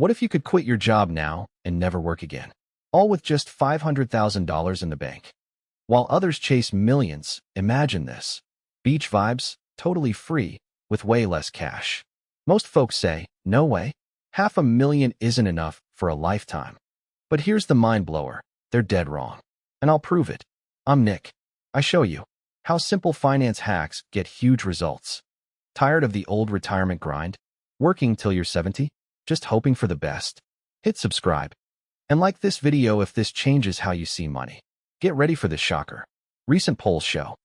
What if you could quit your job now and never work again? All with just $500,000 in the bank. While others chase millions, imagine this. Beach vibes, totally free, with way less cash. Most folks say, no way. $500,000 isn't enough for a lifetime. But here's the mind blower. They're dead wrong. And I'll prove it. I'm Nick. I show you how simple finance hacks get huge results. Tired of the old retirement grind? Working till you're 70? Just hoping for the best? Hit subscribe. And like this video if this changes how you see money. Get ready for the shocker. Recent polls show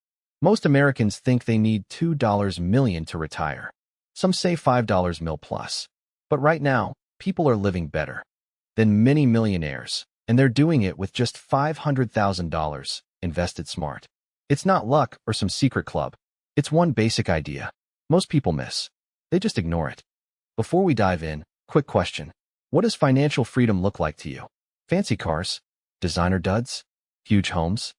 most Americans think they need $2 million to retire. Some say $5 mil plus. But right now, people are living better than many millionaires, and they're doing it with just $500,000 invested smart. It's not luck or some secret club. It's one basic idea most people miss. They just ignore it. Before we dive in, quick question. What does financial freedom look like to you? Fancy cars? Designer duds? Huge homes?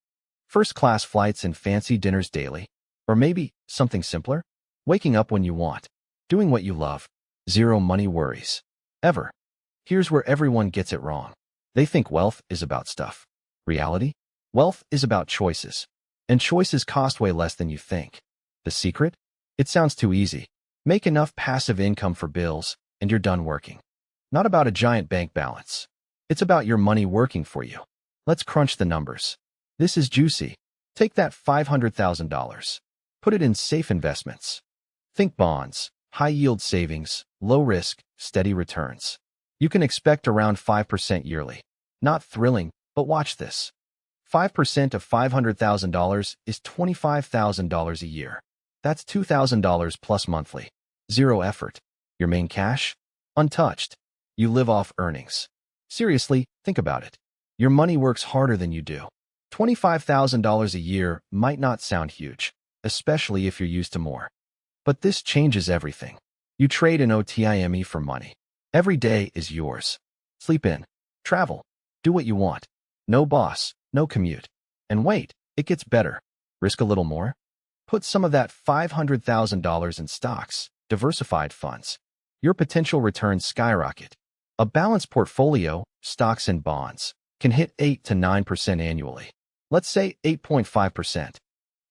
First-class flights and fancy dinners daily? Or maybe something simpler? Waking up when you want. Doing what you love. Zero money worries. Ever. Here's where everyone gets it wrong. They think wealth is about stuff. Reality? Wealth is about choices. And choices cost way less than you think. The secret? It sounds too easy. Make enough passive income for bills, and you're done working. Not about a giant bank balance. It's about your money working for you. Let's crunch the numbers. This is juicy. Take that $500,000. Put it in safe investments. Think bonds, high-yield savings, low-risk, steady returns. You can expect around 5% yearly. Not thrilling, but watch this. 5% of $500,000 is $25,000 a year. That's $2,000 plus monthly. Zero effort. Your main cash? Untouched. You live off earnings. Seriously, think about it. Your money works harder than you do. $25,000 a year might not sound huge, especially if you're used to more. But this changes everything. You trade an OTIME for money. Every day is yours. Sleep in. Travel. Do what you want. No boss. No commute. And wait, it gets better. Risk a little more? Put some of that $500,000 in stocks, diversified funds. Your potential returns skyrocket. A balanced portfolio, stocks and bonds, can hit 8 to 9% annually. Let's say 8.5%.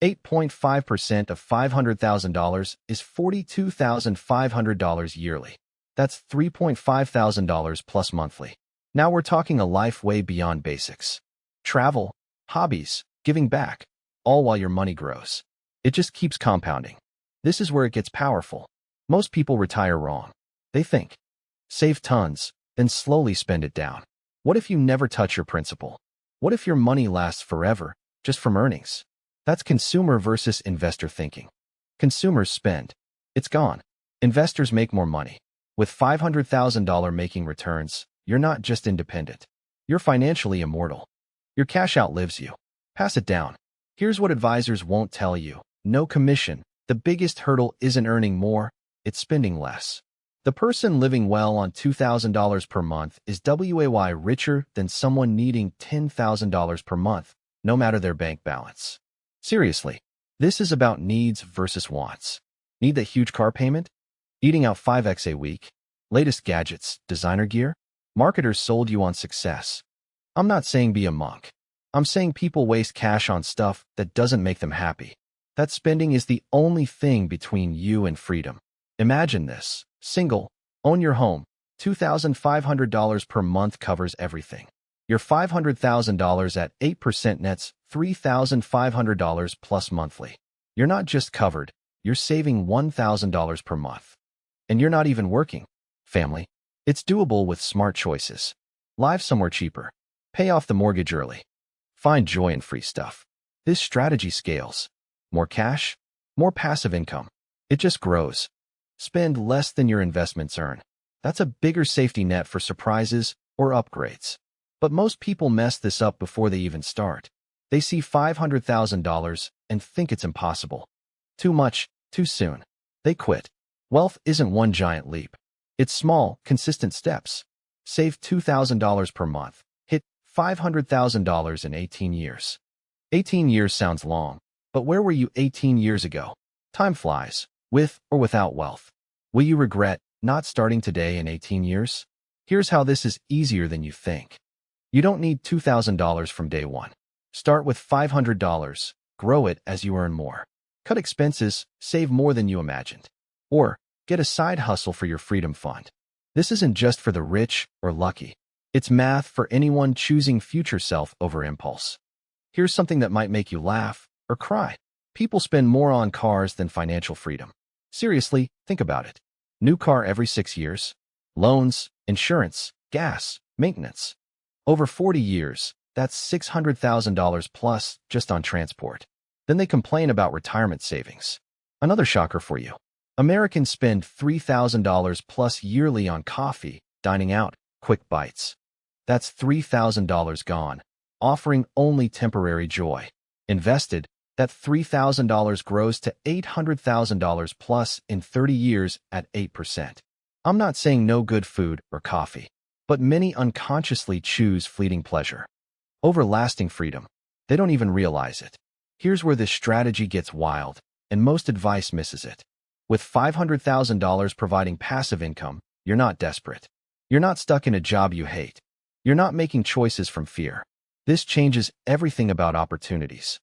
8.5% of $500,000 is $42,500 yearly. That's $3,500 plus monthly. Now we're talking a life way beyond basics. Travel, hobbies, giving back, all while your money grows. It just keeps compounding. This is where it gets powerful. Most people retire wrong. They think, save tons, then slowly spend it down. What if you never touch your principal? What if your money lasts forever, just from earnings? That's consumer versus investor thinking. Consumers spend. It's gone. Investors make more money. With $500,000 making returns, you're not just independent. You're financially immortal. Your cash outlives you. Pass it down. Here's what advisors won't tell you. No commission. The biggest hurdle isn't earning more, it's spending less. The person living well on $2,000 per month is way richer than someone needing $10,000 per month, no matter their bank balance. Seriously, this is about needs versus wants. Need that huge car payment? Eating out 5x a week? Latest gadgets, designer gear? Marketers sold you on success. I'm not saying be a monk. I'm saying people waste cash on stuff that doesn't make them happy. That spending is the only thing between you and freedom. Imagine this. Single, own your home. $2,500 per month covers everything. Your $500,000 at 8% nets $3,500 plus monthly. You're not just covered, you're saving $1,000 per month. And you're not even working. Family. It's doable with smart choices. Live somewhere cheaper. Pay off the mortgage early. Find joy in free stuff. This strategy scales. More cash, more passive income. It just grows. Spend less than your investments earn. That's a bigger safety net for surprises or upgrades. But most people mess this up before they even start. They see $500,000 and think it's impossible. Too much, too soon. They quit. Wealth isn't one giant leap. It's small, consistent steps. Save $2,000 per month. Hit $500,000 in 18 years. 18 years sounds long, but where were you 18 years ago? Time flies, with or without wealth. Will you regret not starting today in 18 years? Here's how this is easier than you think. You don't need $2,000 from day one. Start with $500, grow it as you earn more. Cut expenses, save more than you imagined. Or get a side hustle for your freedom fund. This isn't just for the rich or lucky. It's math for anyone choosing future self over impulse. Here's something that might make you laugh or cry. People spend more on cars than financial freedom. Seriously, think about it. New car every 6 years. Loans, insurance, gas, maintenance. Over 40 years, that's $600,000 plus just on transport. Then they complain about retirement savings. Another shocker for you. Americans spend $3,000 plus yearly on coffee, dining out, quick bites. That's $3,000 gone, offering only temporary joy. Invested, that $3,000 grows to $800,000 plus in 30 years at 8%. I'm not saying no good food or coffee, but many unconsciously choose fleeting pleasure over lasting freedom. They don't even realize it. Here's where this strategy gets wild, and most advice misses it. With $500,000 providing passive income, you're not desperate. You're not stuck in a job you hate. You're not making choices from fear. This changes everything about opportunities.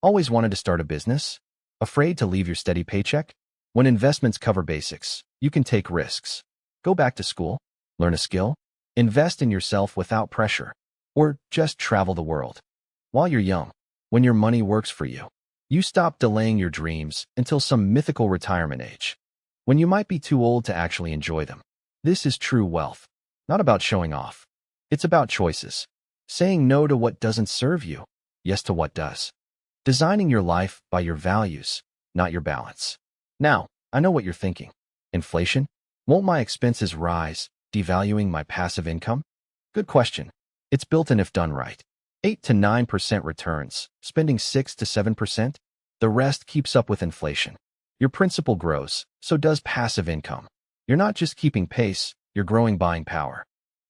Always wanted to start a business? Afraid to leave your steady paycheck? When investments cover basics, you can take risks. Go back to school, learn a skill, invest in yourself without pressure, or just travel the world. While you're young, when your money works for you, you stop delaying your dreams until some mythical retirement age, when you might be too old to actually enjoy them. This is true wealth, not about showing off. It's about choices. Saying no to what doesn't serve you, yes to what does. Designing your life by your values, not your balance. Now, I know what you're thinking. Inflation? Won't my expenses rise, devaluing my passive income? Good question. It's built in if done right. 8 to 9% returns, spending 6 to 7%. The rest keeps up with inflation. Your principal grows, so does passive income. You're not just keeping pace, you're growing buying power.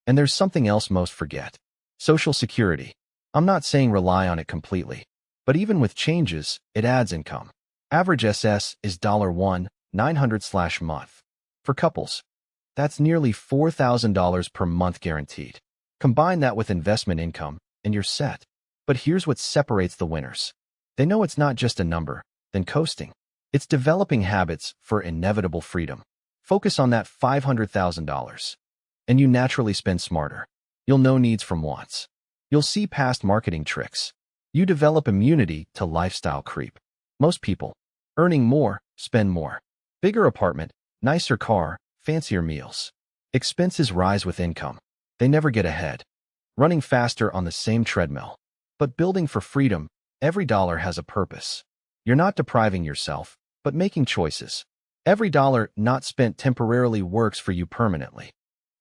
And there's something else most forget. Social Security. I'm not saying rely on it completely, but even with changes, it adds income. Average SS is $1,900/month. For couples, that's nearly $4,000 per month guaranteed. Combine that with investment income, and you're set. But here's what separates the winners. They know it's not just a number, then coasting. It's developing habits for inevitable freedom. Focus on that $500,000, and you naturally spend smarter. You'll know needs from wants. You'll see past marketing tricks. You develop immunity to lifestyle creep. Most people, earning more, spend more. Bigger apartment, nicer car, fancier meals. Expenses rise with income. They never get ahead. Running faster on the same treadmill. But building for freedom, every dollar has a purpose. You're not depriving yourself, but making choices. Every dollar not spent temporarily works for you permanently.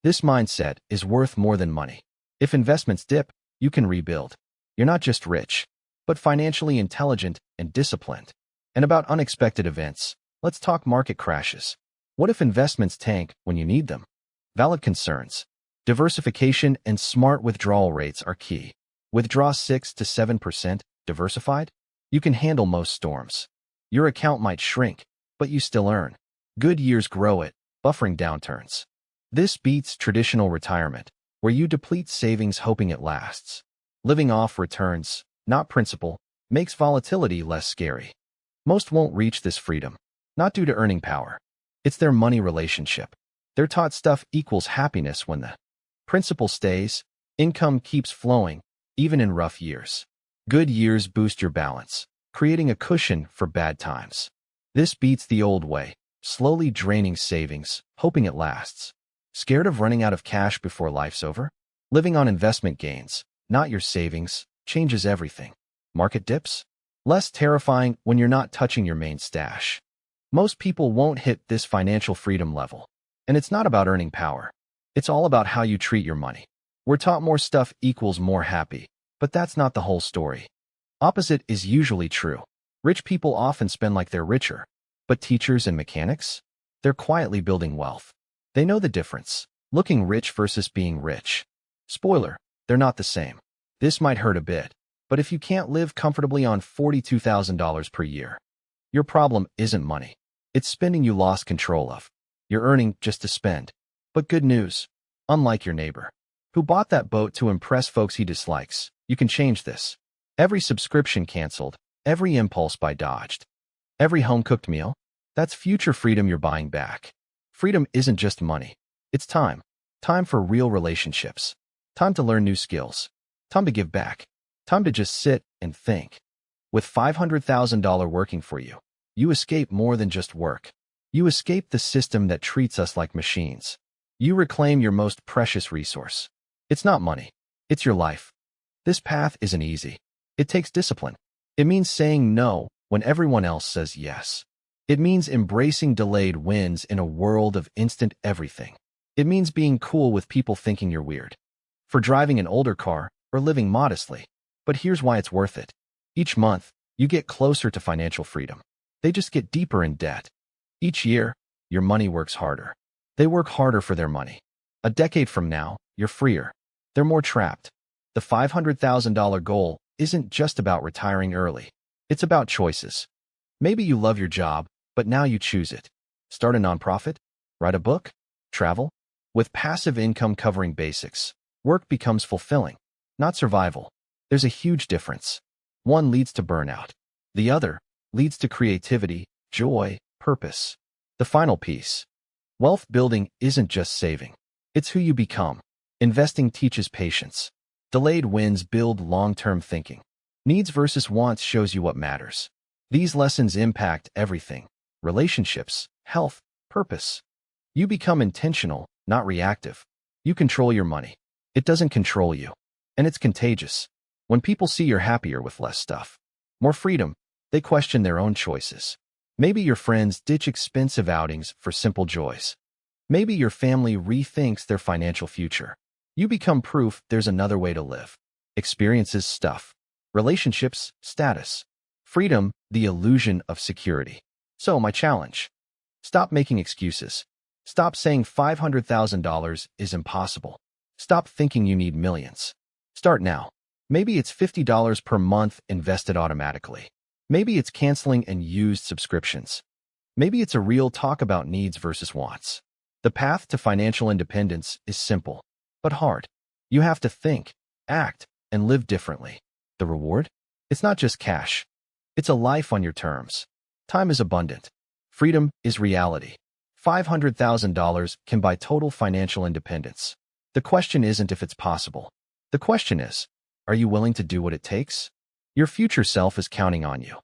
This mindset is worth more than money. If investments dip, you can rebuild. You're not just rich, but financially intelligent and disciplined. And about unexpected events, let's talk market crashes. What if investments tank when you need them? Valid concerns. Diversification and smart withdrawal rates are key. Withdraw 6 to 7%, diversified? You can handle most storms. Your account might shrink, but you still earn. Good years grow it, buffering downturns. This beats traditional retirement, where you deplete savings hoping it lasts. Living off returns, not principal, makes volatility less scary. Most won't reach this freedom, not due to earning power. It's their money relationship. They're taught stuff equals happiness when the principal stays, income keeps flowing, even in rough years. Good years boost your balance, creating a cushion for bad times. This beats the old way, slowly draining savings, hoping it lasts. Scared of running out of cash before life's over? Living on investment gains, not your savings, changes everything. Market dips? Less terrifying when you're not touching your main stash. Most people won't hit this financial freedom level. And it's not about earning power. It's all about how you treat your money. We're taught more stuff equals more happy, but that's not the whole story. Opposite is usually true. Rich people often spend like they're richer. But teachers and mechanics? They're quietly building wealth. They know the difference, looking rich versus being rich. Spoiler, they're not the same. This might hurt a bit, but if you can't live comfortably on $42,000 per year, your problem isn't money. It's spending you lost control of. You're earning just to spend. But good news, Unlike your neighbor, who bought that boat to impress folks he dislikes, you can change this. Every subscription canceled, every impulse buy dodged, every home-cooked meal, that's future freedom you're buying back. Freedom isn't just money. It's time. Time for real relationships. Time to learn new skills. Time to give back. Time to just sit and think. With $500,000 working for you, you escape more than just work. You escape the system that treats us like machines. You reclaim your most precious resource. It's not money. It's your life. This path isn't easy. It takes discipline. It means saying no when everyone else says yes. It means embracing delayed wins in a world of instant everything. It means being cool with people thinking you're weird for driving an older car or living modestly. But here's why it's worth it. Each month, you get closer to financial freedom. They just get deeper in debt. Each year, your money works harder. They work harder for their money. A decade from now, you're freer. They're more trapped. The $500,000 goal isn't just about retiring early. It's about choices. Maybe you love your job, but now you choose it. Start a nonprofit? Write a book? Travel? With passive income covering basics, work becomes fulfilling, not survival. There's a huge difference. One leads to burnout. The other leads to creativity, joy, purpose. The final piece. Wealth building isn't just saving. It's who you become. Investing teaches patience. Delayed wins build long-term thinking. Needs versus wants shows you what matters. These lessons impact everything. Relationships, health, purpose. You become intentional, not reactive. You control your money. It doesn't control you. And it's contagious. When people see you're happier with less stuff, more freedom, they question their own choices. Maybe your friends ditch expensive outings for simple joys. Maybe your family rethinks their financial future. You become proof there's another way to live. Experiences, stuff. Relationships, status. Freedom, the illusion of security. So my challenge. Stop making excuses. Stop saying $500,000 is impossible. Stop thinking you need millions. Start now. Maybe it's $50 per month invested automatically. Maybe it's canceling and used subscriptions. Maybe it's a real talk about needs versus wants. The path to financial independence is simple, but hard. You have to think, act, and live differently. The reward? It's not just cash. It's a life on your terms. Time is abundant. Freedom is reality. $500,000 can buy total financial independence. The question isn't if it's possible. The question is, are you willing to do what it takes? Your future self is counting on you.